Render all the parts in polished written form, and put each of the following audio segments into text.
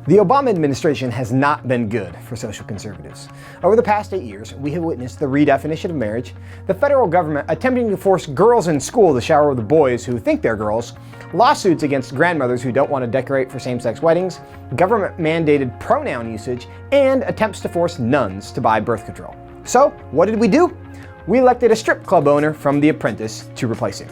The Obama administration has not been good for social conservatives. Over the past 8 years, we have witnessed the redefinition of marriage, the federal government attempting to force girls in school to shower with the boys who think they're girls, lawsuits against grandmothers who don't want to decorate for same-sex weddings, government-mandated pronoun usage, and attempts to force nuns to buy birth control. So, what did we do? We elected a strip club owner from The Apprentice to replace him.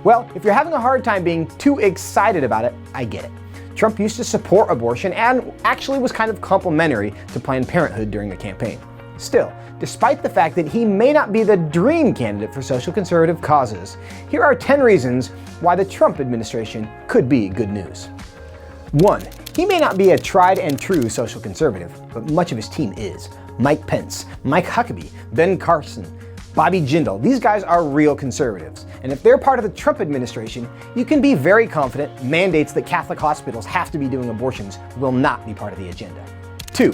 Well, if you're having a hard time being too excited about it, I get it. Trump used to support abortion and actually was kind of complimentary to Planned Parenthood during the campaign. Still, despite the fact that he may not be the dream candidate for social conservative causes, here are 10 reasons why the Trump administration could be good news. 1. He may not be a tried and true social conservative, but much of his team is. Mike Pence, Mike Huckabee, Ben Carson, Bobby Jindal, these guys are real conservatives. And if they're part of the Trump administration, you can be very confident mandates that Catholic hospitals have to be doing abortions will not be part of the agenda. 2.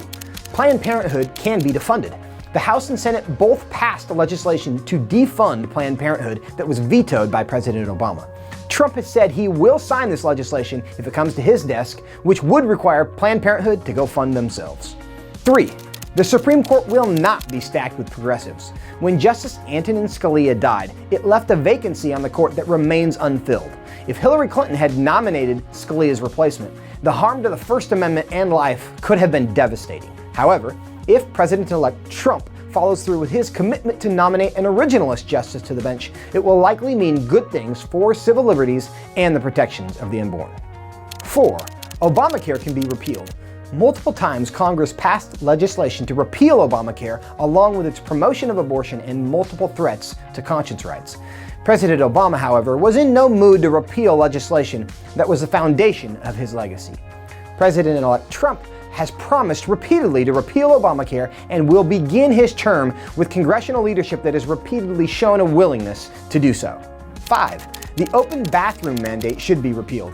Planned Parenthood can be defunded. The House and Senate both passed legislation to defund Planned Parenthood that was vetoed by President Obama. Trump has said he will sign this legislation if it comes to his desk, which would require Planned Parenthood to go fund themselves. 3. The Supreme Court will not be stacked with progressives. When Justice Antonin Scalia died, it left a vacancy on the court that remains unfilled. If Hillary Clinton had nominated Scalia's replacement, the harm to the First Amendment and life could have been devastating. However, if President-elect Trump follows through with his commitment to nominate an originalist justice to the bench, it will likely mean good things for civil liberties and the protections of the unborn. 4. Obamacare can be repealed. Multiple times, Congress passed legislation to repeal Obamacare, along with its promotion of abortion and multiple threats to conscience rights. President Obama, however, was in no mood to repeal legislation that was the foundation of his legacy. President-elect Trump has promised repeatedly to repeal Obamacare and will begin his term with congressional leadership that has repeatedly shown a willingness to do so. 5. The open bathroom mandate should be repealed.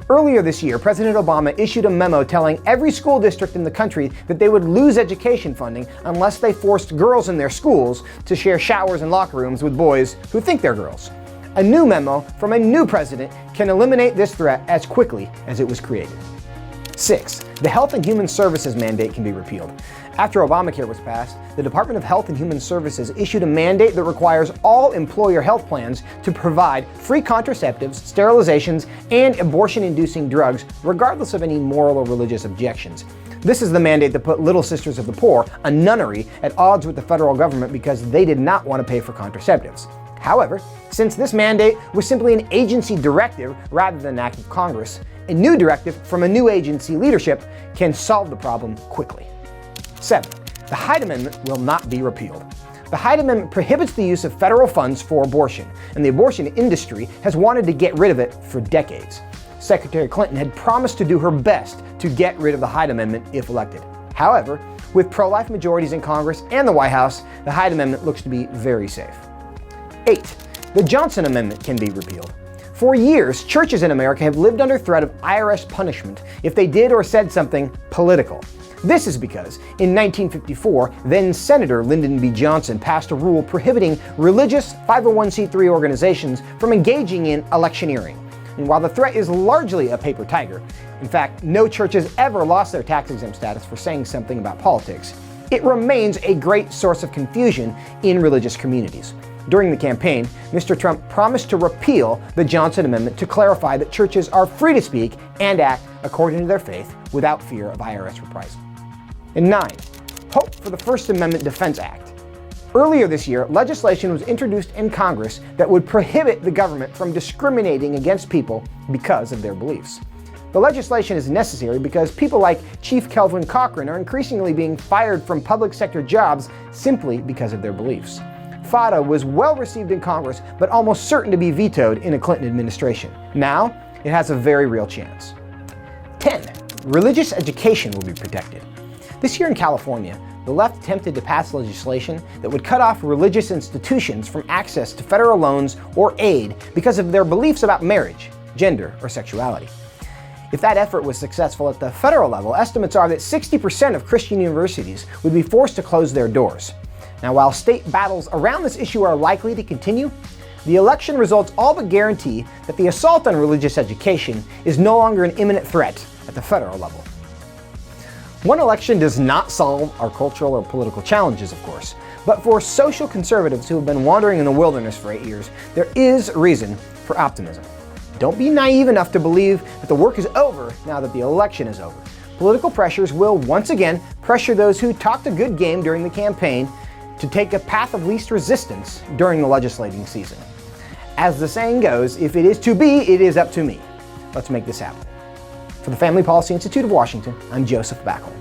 Earlier this year, President Obama issued a memo telling every school district in the country that they would lose education funding unless they forced girls in their schools to share showers and locker rooms with boys who think they're girls. A new memo from a new president can eliminate this threat as quickly as it was created. 6. The Health and Human Services mandate can be repealed. After Obamacare was passed, the Department of Health and Human Services issued a mandate that requires all employer health plans to provide free contraceptives, sterilizations, and abortion-inducing drugs, regardless of any moral or religious objections. This is the mandate that put Little Sisters of the Poor, a nunnery, at odds with the federal government because they did not want to pay for contraceptives. However, since this mandate was simply an agency directive rather than an act of Congress, a new directive from a new agency leadership can solve the problem quickly. 7. The Hyde Amendment will not be repealed. The Hyde Amendment prohibits the use of federal funds for abortion, and the abortion industry has wanted to get rid of it for decades. Secretary Clinton had promised to do her best to get rid of the Hyde Amendment if elected. However, with pro-life majorities in Congress and the White House, the Hyde Amendment looks to be very safe. 8. The Johnson Amendment can be repealed. For years, churches in America have lived under threat of IRS punishment if they did or said something political. This is because, in 1954, then-Senator Lyndon B. Johnson passed a rule prohibiting religious 501c3 organizations from engaging in electioneering. And while the threat is largely a paper tiger, in fact, no church has ever lost their tax-exempt status for saying something about politics, it remains a great source of confusion in religious communities. During the campaign, Mr. Trump promised to repeal the Johnson Amendment to clarify that churches are free to speak and act according to their faith without fear of IRS reprisal. And 9. Hope for the First Amendment Defense Act. Earlier this year, legislation was introduced in Congress that would prohibit the government from discriminating against people because of their beliefs. The legislation is necessary because people like Chief Kelvin Cochran are increasingly being fired from public sector jobs simply because of their beliefs. FATA was well received in Congress, but almost certain to be vetoed in a Clinton administration. Now, it has a very real chance. 10. Religious education will be protected. This year in California, the left attempted to pass legislation that would cut off religious institutions from access to federal loans or aid because of their beliefs about marriage, gender, or sexuality. If that effort was successful at the federal level, estimates are that 60% of Christian universities would be forced to close their doors. Now, while state battles around this issue are likely to continue, the election results all but guarantee that the assault on religious education is no longer an imminent threat at the federal level. One election does not solve our cultural or political challenges, of course, but for social conservatives who have been wandering in the wilderness for 8 years, there is reason for optimism. Don't be naive enough to believe that the work is over now that the election is over. Political pressures will once again pressure those who talked a good game during the campaign to take a path of least resistance during the legislating season. As the saying goes, if it is to be, it is up to me. Let's make this happen. For the Family Policy Institute of Washington, I'm Joseph Backel.